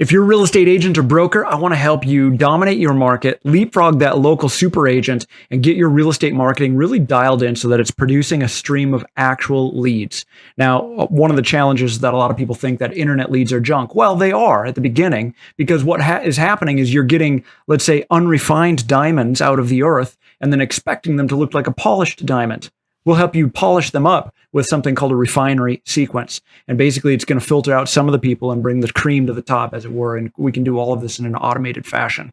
If you're a real estate agent or broker, I want to help you dominate your market, leapfrog that local super agent, and get your real estate marketing really dialed in so that it's producing a stream of actual leads. Now, one of the challenges that a lot of people think that internet leads are junk. Well, they are at the beginning, because what is happening is you're getting, let's say, unrefined diamonds out of the earth and then expecting them to look like a polished diamond. We'll help you polish them up with something called a refinery sequence. And basically, it's going to filter out some of the people and bring the cream to the top, as it were. And we can do all of this in an automated fashion.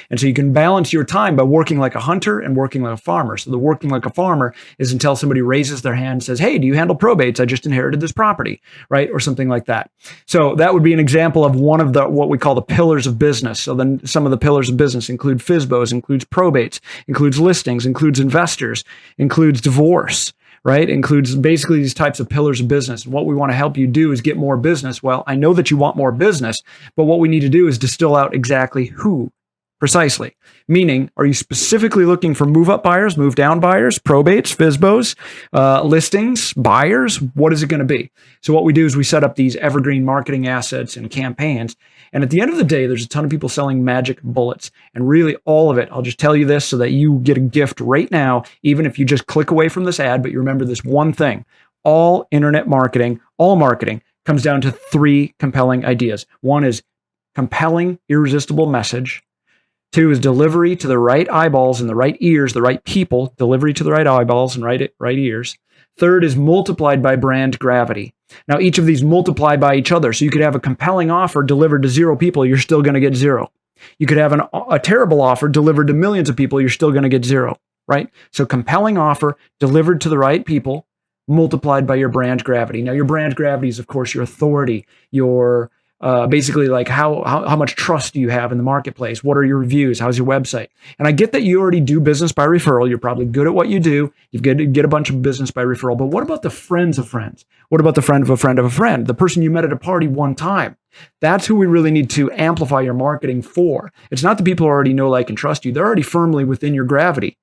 And so you can balance your time by working like a hunter and working like a farmer. So the working like a farmer is until somebody raises their hand and says, hey, do you handle probates? I just inherited this property, right? Or something like that. So that would be an example of one of the, what we call the pillars of business. So then some of the pillars of business include FSBOs, includes probates, includes listings, includes investors, includes divorce, right? Includes basically these types of pillars of business. And what we want to help you do is get more business. Well, I know that you want more business, but what we need to do is distill out exactly who precisely. Meaning, are you specifically looking for move-up buyers, move-down buyers, probates, FSBOs, listings, buyers? What is it going to be? So what we do is we set up these evergreen marketing assets and campaigns. And at the end of the day, there's a ton of people selling magic bullets. And really all of it, I'll just tell you this so that you get a gift right now, even if you just click away from this ad, but you remember this one thing. All internet marketing, all marketing comes down to three compelling ideas. One is compelling, irresistible message. Two is delivery to the right eyeballs and the right ears, the right people, delivery to the right eyeballs and right ears. Third is multiplied by brand gravity. Now, each of these multiply by each other. So you could have a compelling offer delivered to 0 people, you're still going to get 0. You could have a terrible offer delivered to millions of people, you're still going to get 0, right? So compelling offer delivered to the right people, multiplied by your brand gravity. Now, your brand gravity is, of course, your authority, your basically like how much trust do you have in the marketplace? What are your reviews? How's your website? And I get that you already do business by referral. You're probably good at what you do. You've got to get a bunch of business by referral. But what about the friends of friends? What about the friend of a friend of a friend? The person you met at a party one time? That's who we really need to amplify your marketing for. It's not the people who already know, like, and trust you. They're already firmly within your gravity.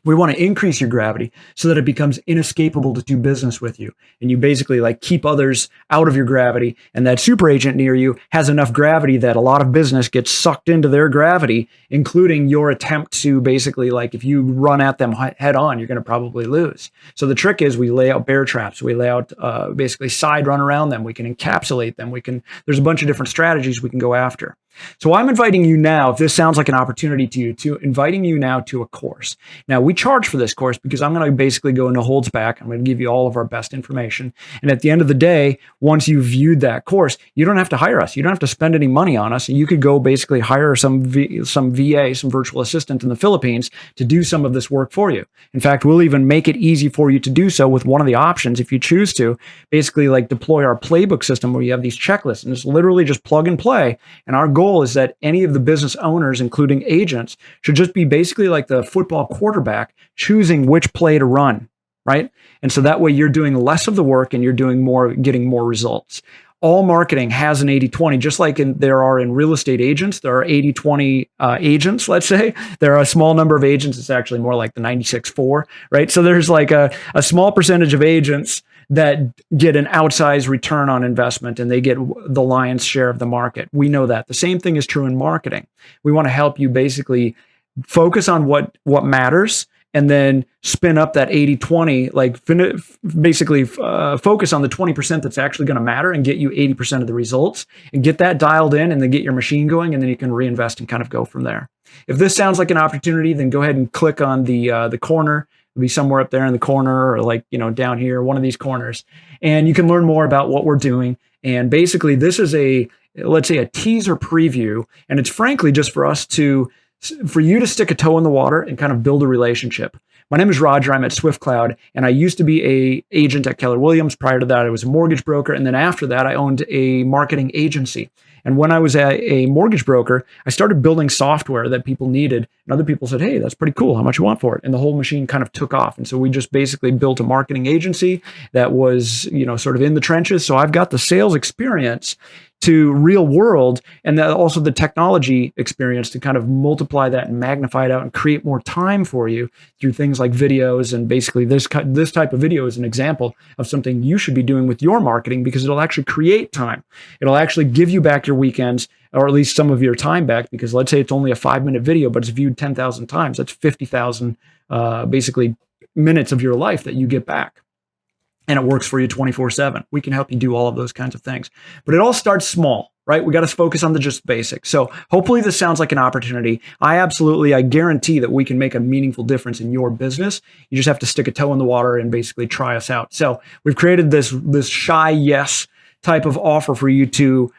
We want to increase your gravity so that it becomes inescapable to do business with you. And you basically like keep others out of your gravity. And that super agent near you has enough gravity that a lot of business gets sucked into their gravity, including your attempt to basically, like, if you run at them head on, you're going to probably lose. So the trick is we lay out bear traps. We lay out basically side run around them. We can encapsulate them. There's a bunch of different strategies we can go after. So I'm inviting you now, if this sounds like an opportunity to you, inviting you now to a course. Now, we charge for this course because I'm going to basically go into holds back. I'm going to give you all of our best information. And at the end of the day, once you've viewed that course, you don't have to hire us. You don't have to spend any money on us. You could go basically hire some VA, some virtual assistant in the Philippines to do some of this work for you. In fact, we'll even make it easy for you to do so with one of the options, if you choose to, basically like deploy our playbook system where you have these checklists and it's literally just plug and play. And our goal is that any of the business owners, including agents, should just be basically like the football quarterback choosing which play to run, right? And so that way you're doing less of the work and you're doing more, getting more results. All marketing has an 80-20, just like there are in real estate agents. There are 80-20 agents, let's say. There are a small number of agents. It's actually more like the 96-4, right? So there's like a small percentage of agents that get an outsized return on investment and they get the lion's share of the market. We know that. The same thing is true in marketing. We want to help you basically focus on what matters and then spin up that 80-20, like basically focus on the 20% that's actually going to matter and get you 80% of the results and get that dialed in and then get your machine going, and then you can reinvest and kind of go from there. If this sounds like an opportunity, then go ahead and click on the corner. It'll be somewhere up there in the corner or like, down here, one of these corners. And you can learn more about what we're doing. And basically this is let's say a teaser preview. And it's frankly just for you to stick a toe in the water and kind of build a relationship. My name is Roger. I'm at SwiftCloud, and I used to be an agent at Keller Williams. Prior to that, I was a mortgage broker. And then after that, I owned a marketing agency. And when I was a mortgage broker, I started building software that people needed. And other people said, hey, that's pretty cool. How much you want for it? And the whole machine kind of took off. And so we just basically built a marketing agency that was, sort of in the trenches. So I've got the sales experience to real world, and also the technology experience to kind of multiply that and magnify it out and create more time for you through things like videos. And basically this type of video is an example of something you should be doing with your marketing, because it'll actually create time. It'll actually give you back your weekends, or at least some of your time back, because let's say it's only a 5-minute video, but it's viewed 10,000 times. That's 50,000 basically minutes of your life that you get back. And it works for you 24/7. We can help you do all of those kinds of things. But it all starts small, right? We got to focus on the just basics. So hopefully this sounds like an opportunity. I guarantee that we can make a meaningful difference in your business. You just have to stick a toe in the water and basically try us out. So we've created this shy yes type of offer for you to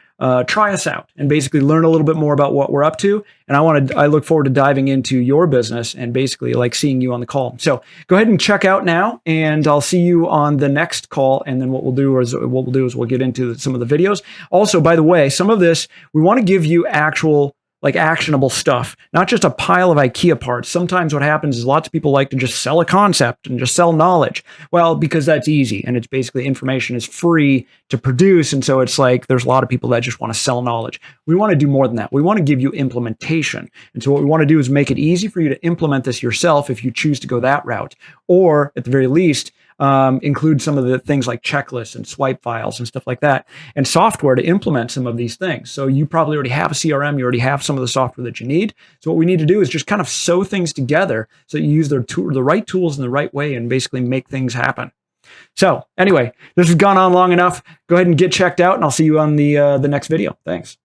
try us out and basically learn a little bit more about what we're up to. And I look forward to diving into your business and basically like seeing you on the call. So go ahead and check out now, and I'll see you on the next call. And then what we'll do is we'll get into some of the videos. Also, by the way, some of this, we want to give you actual like actionable stuff, not just a pile of IKEA parts. Sometimes what happens is lots of people like to just sell a concept and just sell knowledge. Well, because that's easy, and it's basically information is free to produce. And so it's like there's a lot of people that just want to sell knowledge. We want to do more than that. We want to give you implementation. And so what we want to do is make it easy for you to implement this yourself if you choose to go that route, or at the very least, include some of the things like checklists and swipe files and stuff like that, and software to implement some of these things. So you probably already have a CRM, you already have some of the software that you need. So what we need to do is just kind of sew things together so you use the right tools in the right way and basically make things happen. So anyway, this has gone on long enough. Go ahead and get checked out, and I'll see you on the next video. Thanks.